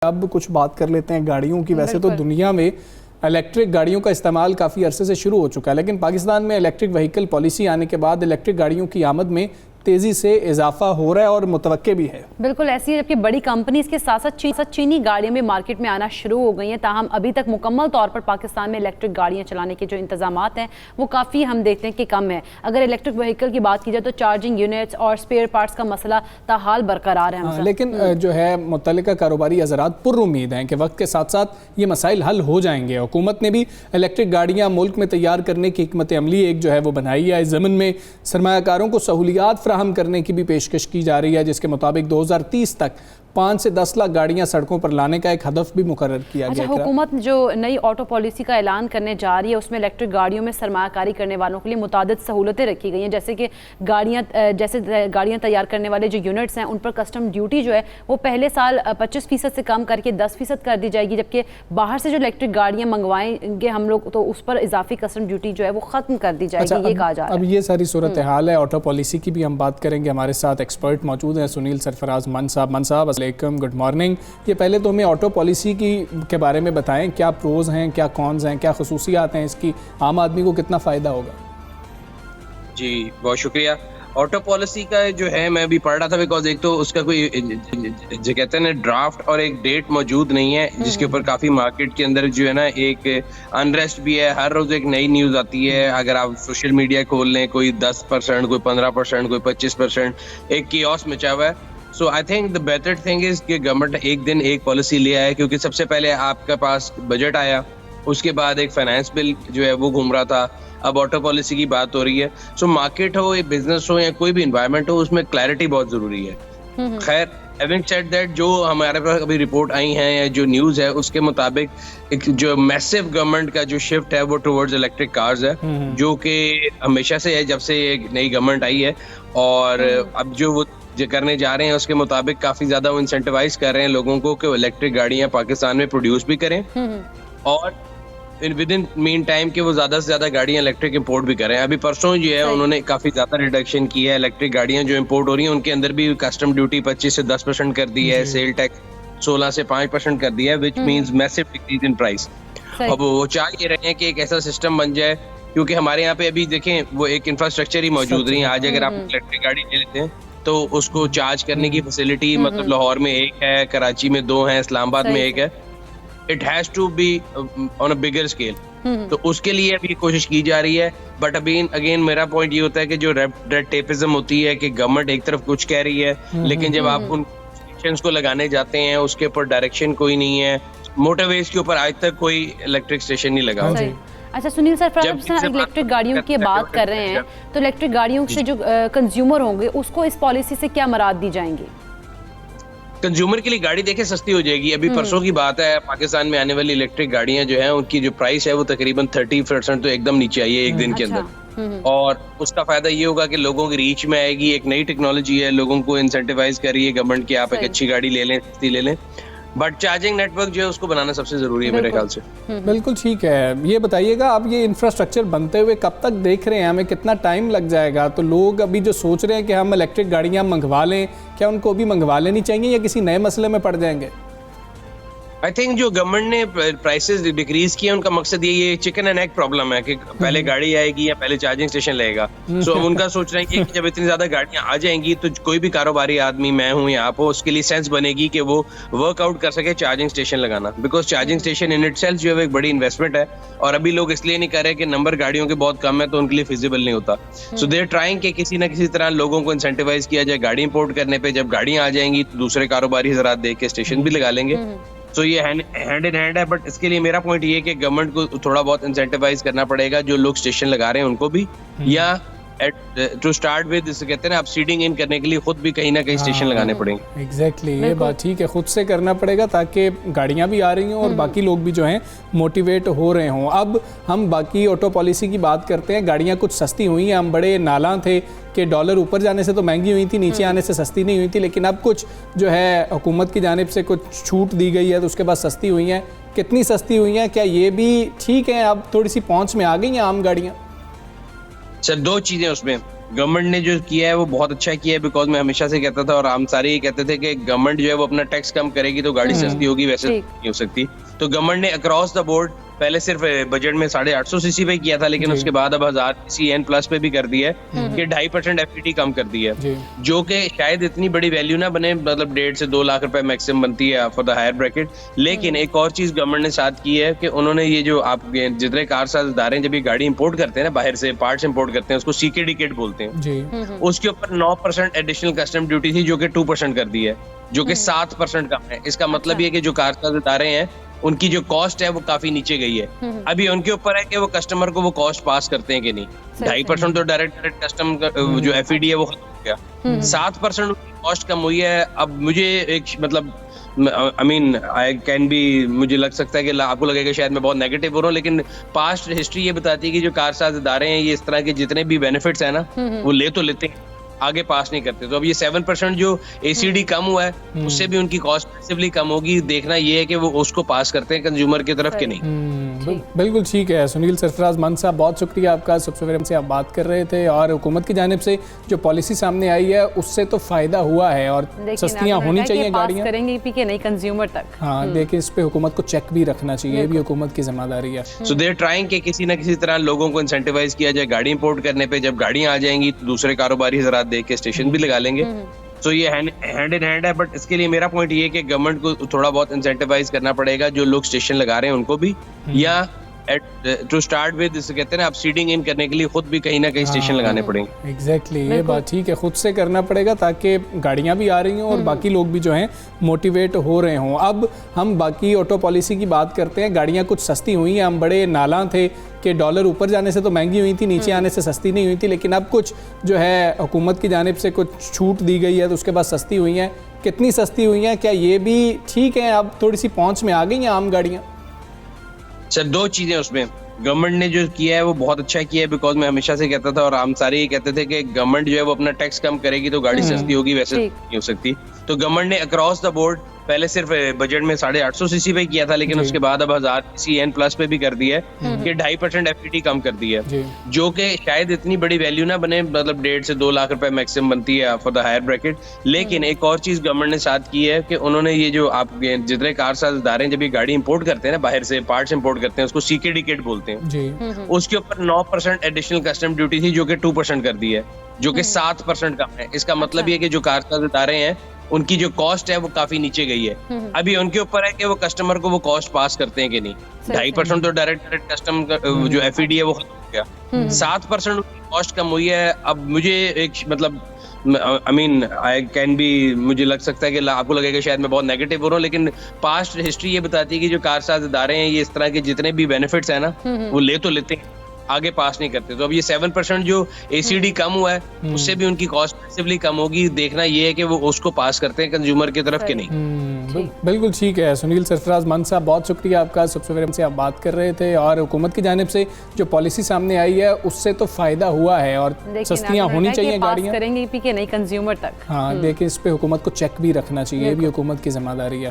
अब कुछ बात कर लेते हैं गाड़ियों की। वैसे तो दुनिया में इलेक्ट्रिक गाड़ियों का इस्तेमाल काफ़ी अरसे से शुरू हो चुका है, लेकिन पाकिस्तान में इलेक्ट्रिक व्हीकल पॉलिसी आने के बाद इलेक्ट्रिक गाड़ियों की आमद में तेज़ी से इजाफा हो रहा है और मुतवक्के भी है। बिल्कुल ऐसी है, जबकि बड़ी कंपनीज के साथ साथ चीनी गाड़ियां भी मार्केट में आना शुरू हो गई हैं। ताहम अभी तक मुकम्मल तौर पर पाकिस्तान में इलेक्ट्रिक गाड़ियां चलाने के जो इंतजामात हैं वो काफ़ी हम देखते हैं कि कम है। अगर इलेक्ट्रिक व्हीकल की बात की जाए तो चार्जिंग यूनिट्स और स्पेयर पार्ट्स का मसला ताहाल बरकरार है। लेकिन जो है मुतल्लिका कारोबारी हज़रात पुरुम्मीद हैं कि वक्त के साथ साथ ये मसाइल हल हो जाएंगे। हुकूमत ने भी इलेक्ट्रिक गाड़ियाँ मुल्क में तैयार करने की हिकमत अमली एक जो है वो बनाई है। इस ज़मीन में सरमायाकारों को सहूलियात फराहम करने की भी पेशकश की जा रही है, जिसके मुताबिक 2030 तक 5 से 10 लाख गाड़ियां सड़कों पर लाने का एक हदफ भी मुकर्रर किया गया है। हुकूमत जो नई ऑटो पॉलिसी का ऐलान करने जा रही है उसमें इलेक्ट्रिक गाड़ियों में सरमायाकारी करने वालों के लिए मुतादिद सहूलतें रखी गई हैं, जैसे कि गाड़ियां तैयार करने वाले जो यूनिट्स हैं उन पर कस्टम ड्यूटी जो है वो पहले साल 25% से कम करके 10% कर दी जाएगी, जबकि बाहर से जो इलेक्ट्रिक गाड़ियां मंगवाएंगे हम लोग तो उस पर इजाफी कस्टम ड्यूटी जो है वो खत्म कर दी जाएगी। ये कहा जा रहा है। अब ये सारी सूरत हाल है। ऑटो पॉलिसी की भी हम बात करेंगे। हमारे साथ एक्सपर्ट मौजूद हैं, सुनील सरफराज मन साहब। Good morning. ये पहले तो हमें ऑटो पॉलिसी के बारे में बताएं, क्या प्रोज हैं, क्या कॉन्स हैं, क्या खसूसियात हैं इसकी, आम आदमी को कितना फ़ायदा होगा? जी बहुत शुक्रिया। ऑटो पॉलिसी का जो है मैं अभी पढ़ रहा था, बिकॉज एक तो उसका कोई जो कहते हैं ना ड्राफ्ट और एक डेट मौजूद नहीं है, जिसके ऊपर काफ़ी मार्केट के अंदर जो है ना एक अनरेस्ट भी है। हर रोज़ एक नई न्यूज़ आती है। अगर आप सोशल मीडिया खोल लें, कोई 10%, कोई 15%, कोई 25%, एक कियोस मचा हुआ है। So I think the better thing is कि गवर्नमेंट एक दिन एक पॉलिसी ले आए, क्योंकि सबसे पहले आपके पास बजट आया, उसके बाद एक फाइनेंस बिल जो है वो घूम रहा था, अब ऑटो पॉलिसी की बात हो रही है। सो मार्केट हो या बिजनेस हो या कोई भी इन्वायरमेंट हो, उसमें क्लैरिटी बहुत जरूरी है। खैर हैविंग सेड दैट, जो हमारे पास अभी रिपोर्ट आई है या जो न्यूज़ है उसके मुताबिक एक जो मैसिव गवर्नमेंट का जो शिफ्ट है वो टुवर्ड्स इलेक्ट्रिक कार्स है, जो कि हमेशा से है, जब से एक नई गवर्नमेंट आई है। और अब जो वो जो करने जा रहे हैं उसके मुताबिक काफी ज्यादा वो इंसेंटिवाइज कर रहे हैं लोगों को कि इलेक्ट्रिक गाड़ियां पाकिस्तान में प्रोड्यूस भी करें, और विद इन मीन टाइम कि वो ज्यादा से ज्यादा गाड़ियां इलेक्ट्रिक इंपोर्ट भी करें। अभी परसों जो है उन्होंने काफी ज्यादा रिडक्शन की है। इलेक्ट्रिक गाड़ियां जो इंपोर्ट हो रही हैं उनके अंदर भी कस्टम ड्यूटी 25 से 10% कर दी है, सेल टैक्स 16 से 5% कर दिया है, which means massive decrease in price. अब वो चाह ये रहे हैं कि एक ऐसा सिस्टम बन जाए, क्योंकि हमारे यहाँ पे अभी देखें वो एक इंफ्रास्ट्रक्चर ही मौजूद नहीं है। आज अगर आप इलेक्ट्रिक गाड़ी ले लेते हैं तो उसको चार्ज करने की फैसिलिटी मतलब लाहौर में एक है, कराची में 2 है, इस्लामाबाद में एक है। It has to be on a bigger scale. तो उसके लिए अभी कोशिश की जा रही है। बट अभी अगेन मेरा पॉइंट ये होता है कि जो रेड टेपिज्म होती है कि गवर्नमेंट एक तरफ कुछ कह रही है, लेकिन जब आप उन स्टेशंस को लगाने जाते हैं उसके ऊपर डायरेक्शन कोई नहीं है। मोटरवेज के ऊपर आज तक कोई इलेक्ट्रिक स्टेशन नहीं लगा। अच्छा सुनील सर, इलेक्ट्रिक गाड़ियों की बात कर रहे हैं तो इलेक्ट्रिक गाड़ियों से जो कंज्यूमर होंगे उसको इस पॉलिसी से क्या मराद दी जाएंगी? कंज्यूमर के लिए गाड़ी देखे सस्ती हो जाएगी। अभी परसों की बात है, पाकिस्तान में आने वाली इलेक्ट्रिक गाड़ियां जो हैं उनकी जो प्राइस है वो तकरीबन 30% तो एकदम नीचे आई है एक दिन के अंदर। और उसका फायदा ये होगा कि लोगों की रीच में आएगी। एक नई टेक्नोलॉजी है, लोगों को इंसेंटिवाइज कर रही है गवर्नमेंट की आप एक अच्छी गाड़ी ले लें, सस्ती ले लें। बट चार्जिंग नेटवर्क जो है उसको बनाना सबसे जरूरी है मेरे ख्याल से। बिल्कुल ठीक है। ये बताइएगा आप ये इंफ्रास्ट्रक्चर बनते हुए कब तक देख रहे हैं, हमें कितना टाइम लग जाएगा? तो लोग अभी जो सोच रहे हैं कि हम इलेक्ट्रिक गाड़ियां मंगवा लें, क्या उनको भी मंगवा लेनी चाहिए या किसी नए मसले में पड़ जाएंगे? आई थिंक जो गवर्नमेंट ने प्राइसेस डिक्रीज किए उनका मकसद ये चिकन एंड एग प्रॉब्लम है कि पहले गाड़ी आएगी या पहले चार्जिंग स्टेशन लगेगा। सो उनका सोच रहे हैं कि जब इतनी ज्यादा गाड़ियां आ जाएंगी तो कोई भी कारोबारी आदमी, मैं हूं या आप हो, उसके लिए सेंस बनेगी कि वो वर्कआउट कर सके चार्जिंग स्टेशन लगाना। Because charging station in itself जो है एक बड़ी इन्वेस्टमेंट है, और अभी लोग इसलिए नहीं कर रहे कि नंबर गाड़ियों के बहुत कम है तो उनके लिए फिजिबल नहीं होता। सो दे आर ट्राइंग कि किसी ना किसी तरह लोगों को इंसेंटिवाइज किया जाए गाड़ी इंपोर्ट करने पे। जब गाड़ियां आ जाएंगी तो दूसरे कारोबारी हजरात देख के स्टेशन भी लगा लेंगे। तो ये हैंड इन हैंड है। बट इसके लिए मेरा पॉइंट ये है कि गवर्नमेंट को थोड़ा बहुत इंसेंटिवाइज करना पड़ेगा, जो लोग स्टेशन लगा रहे हैं उनको भी, या टू स्टार्ट विद जिसे कहते हैं ना, आप सीडिंग इन करने के लिए खुद भी कहीं ना कहीं स्टेशन लगाने पड़ेंगे। एग्जैक्टली ये बात ठीक है, खुद से करना पड़ेगा ताकि गाड़ियां भी आ रही हों और बाकी लोग भी जो हैं मोटिवेट हो रहे हों। अब हम बाकी ऑटो पॉलिसी की बात करते हैं। गाड़ियां कुछ सस्ती हुई हैं, हम बड़े नाला थे कि डॉलर ऊपर जाने से तो महंगी हुई थी, नीचे आने से सस्ती नहीं हुई थी, लेकिन अब कुछ जो है हुकूमत की जानिब से कुछ छूट दी गई है तो उसके बाद सस्ती हुई हैं। कितनी सस्ती हुई हैं, क्या ये भी ठीक है? अब थोड़ी सी पहुँच में आ गई हैं आम गाड़ियाँ? सर दो चीजें उसमें। गवर्नमेंट ने जो किया है वो बहुत अच्छा किया है, बिकॉज मैं हमेशा से कहता था और हम सारे ये कहते थे कि गवर्नमेंट जो है वो अपना टैक्स कम करेगी तो गाड़ी सस्ती होगी, वैसे ठीक। नहीं हो सकती। तो गवर्नमेंट ने अक्रॉस द बोर्ड पहले सिर्फ बजट में 850 सीसी पे किया था, लेकिन उसके बाद अब 1000 सीसी एन प्लस पे भी कर दिया है कि 2.5% एफईडी कम कर दी है, जी। जो कि शायद इतनी बड़ी वैल्यू ना बने, मतलब 1.5 से 2 लाख रुपए मैक्सिमम बनती है फॉर द हायर ब्रैकेट। लेकिन एक और चीज गवर्नमेंट ने साथ की है कि उन्होंने ये जो आप जितने कार साझेदार हैं जब ये गाड़ी इंपोर्ट करते हैं ना, बाहर से पार्ट्स इंपोर्ट करते हैं, उसको सीकेडी किट बोलते हैं, जी। उसके ऊपर 9% एडिशनल कस्टम ड्यूटी थी, जो कि 2% कर दी है, जो कि 7% कम है। इसका मतलब ये कि जो कार साझेदार हैं उनकी जो कॉस्ट है वो काफी नीचे गई है। अभी उनके ऊपर है कि वो कस्टमर को वो कॉस्ट पास करते हैं कि नहीं। 2.5% तो डायरेक्ट कस्टम जो एफईडी है वो खत्म हो गया, 7% कॉस्ट कम हुई है। अब मुझे एक मतलब आई कैन बी, मुझे लग सकता है कि आपको लगेगा शायद मैं बहुत नेगेटिव हो रहा हूँ, लेकिन पास्ट हिस्ट्री ये बताती है कि जो कार साझेदार हैं ये इस तरह के जितने भी बेनिफिट्स है ना वो ले तो लेते हैं, आगे पास नहीं करते। तो अब ये 7% जो एसीडी कम हुआ है उससे भी उनकी कॉस्ट मैसिवली कम होगी। देखना ये है कि वो उसको पास करते हैं कंज्यूमर की तरफ के नहीं। बिल्कुल ठीक है। सुनील सरफराज मान साहब, बहुत शुक्रिया आपका। सॉफ्टवेयर से आप बात कर रहे थे और हुकूमत की जानिब से जो पॉलिसी सामने आई है उससे तो फायदा हुआ है और सस्तियाँ होनी चाहिए गाड़ियाँ, करेंगे पी के नहीं कंज्यूमर तक। हाँ, लेकिन इस पे हुकूमत को चेक भी रखना चाहिए, ये भी हुकूमत की जिम्मेदारी है। सो दे आर ट्राइंग कि किसी ना किसी तरह लोगों को इंसेंटिवाइज किया जाए गाड़ी इंपोर्ट करने पे। जब गाड़ियाँ आ जाएंगी तो दूसरे कारोबारी हजरात देख के स्टेशन भी लगा लेंगे। तो ये हैंड इन हैंड है, बट इसके लिए मेरा पॉइंट ये है कि गवर्नमेंट को थोड़ा बहुत इंसेंटिवाइज करना पड़ेगा, जो लोग स्टेशन लगा रहे हैं उनको भी, या टू स्टार्ट विद इसे कहते हैं ना, आप सीडिंग इन करने के लिए खुद भी कहीं ना कहीं स्टेशन लगाने पड़ेंगे। एग्जैक्टली, ये बात ठीक है, खुद से करना पड़ेगा ताकि गाड़ियां भी आ रही हों और बाकी लोग भी जो हैं मोटिवेट हो रहे हों। अब हम बाकी ऑटो पॉलिसी की बात करते हैं। गाड़ियां कुछ सस्ती हुई हैं, हम बड़े नाला थे कि डॉलर ऊपर जाने से तो महंगी हुई थी, नीचे आने से सस्ती नहीं हुई थी, लेकिन अब कुछ जो है हुकूमत की जानिब से कुछ छूट दी गई है तो उसके बाद सस्ती हुई हैं। कितनी सस्ती हुई हैं, क्या ये भी ठीक है? अब थोड़ी सी पहुँच में आ गई हैं आम गाड़ियाँ? सर, दो चीजें उसमें गवर्नमेंट ने जो किया है वो बहुत अच्छा किया है, बिकॉज मैं हमेशा से कहता था और हम सारे ये कहते थे कि गवर्नमेंट जो है वो अपना टैक्स कम करेगी तो गाड़ी सस्ती होगी, वैसे नहीं हो सकती। तो गवर्नमेंट ने अक्रॉस द बोर्ड पहले सिर्फ बजट में 850 सीसी पे किया था, लेकिन उसके बाद अब 1000 सीसी एन प्लस पे भी कर दिया है कि 2.5% एफईडी कम कर दी है, जो कि शायद इतनी बड़ी वैल्यू ना बने, मतलब 1.5 से 2 लाख रुपए मैक्सिमम बनती है फॉर द हायर ब्रैकेट। लेकिन एक और चीज गवर्नमेंट ने साथ की है कि उन्होंने ये जो आप जितने कार साझेदार हैं जब ये गाड़ी इंपोर्ट करते हैं ना, बाहर से पार्ट्स इंपोर्ट करते हैं, उसको सीकेडी किट बोलते हैं, जी। उसके ऊपर 9% एडिशनल कस्टम ड्यूटी थी, जो कि 2% कर दी है, जो कि 7% कम है। इसका मतलब ये कि जो कार साझेदार हैं उनकी जो कॉस्ट है वो काफी नीचे गई है। अभी उनके ऊपर है कि वो कस्टमर को वो कॉस्ट पास करते हैं कि नहीं। 2.5% तो डायरेक्ट कस्टम जो एफईडी है वो खत्म हो गया, 7% कॉस्ट कम हुई है। अब मुझे एक मतलब आई कैन बी, मुझे लग सकता है कि आपको लगेगा शायद मैं बहुत नेगेटिव हो रहा हूँ, लेकिन पास्ट हिस्ट्री ये बताती है कि जो कार साझेदार हैं ये इस तरह के जितने भी बेनिफिट्स है ना वो ले तो लेते हैं, आगे पास नहीं करते। तो अब ये 7% जो एसीडी कम हुआ है उससे भी उनकी कॉस्ट मैसिवली कम होगी। देखना ये है कि वो उसको पास करते हैं कंज्यूमर की तरफ के नहीं। बिल्कुल ठीक है। सुनील सरफराज मान साहब, बहुत शुक्रिया आपका। सॉफ्टवेयर से आप बात कर रहे थे और हुकूमत की जानिब से जो पॉलिसी सामने आई है उससे तो फायदा हुआ है और सस्तियाँ होनी चाहिए गाड़ियाँ, करेंगे पी के नहीं कंज्यूमर तक। हाँ, लेकिन इस पे हुकूमत को चेक भी रखना चाहिए, ये भी हुकूमत की जिम्मेदारी है।